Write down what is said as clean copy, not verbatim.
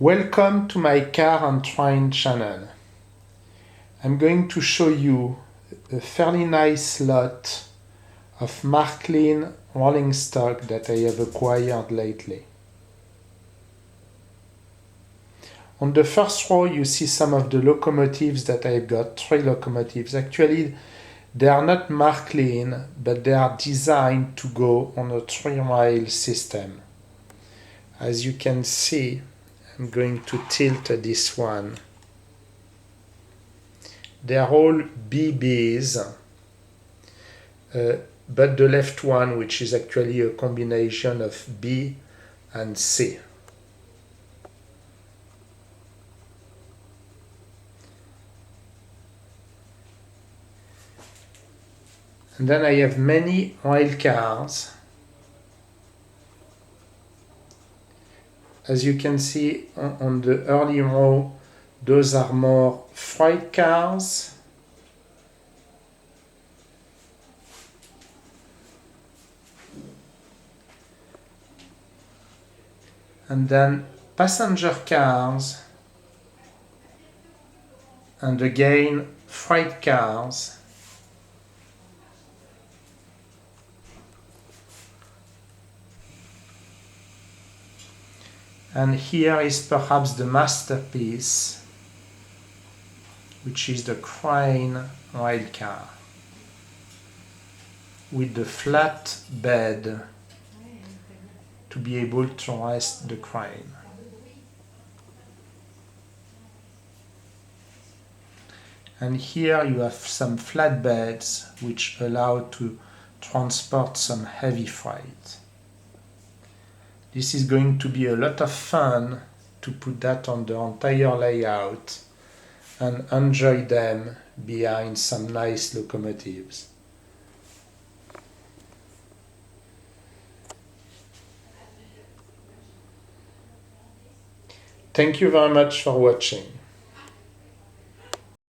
Welcome to my car and train channel. I'm going to show you a fairly nice lot of Marklin rolling stock that I have acquired lately. On the first row you see some of the locomotives that I've got, 3 locomotives. Actually they are not Marklin, but they are designed to go on a 3-rail system. As you can see, I'm going to tilt this one. They are all BBs, but the left one, which is actually a combination of B and C. And then I have many rail cars. As you can see on the early row, those are more freight cars. And then passenger cars. And again, freight cars. And here is perhaps the masterpiece, which is the crane rail car with the flat bed to be able to rest the crane. And here you have some flatbeds which allow to transport some heavy freight. This is going to be a lot of fun to put that on the entire layout and enjoy them behind some nice locomotives. Thank you very much for watching.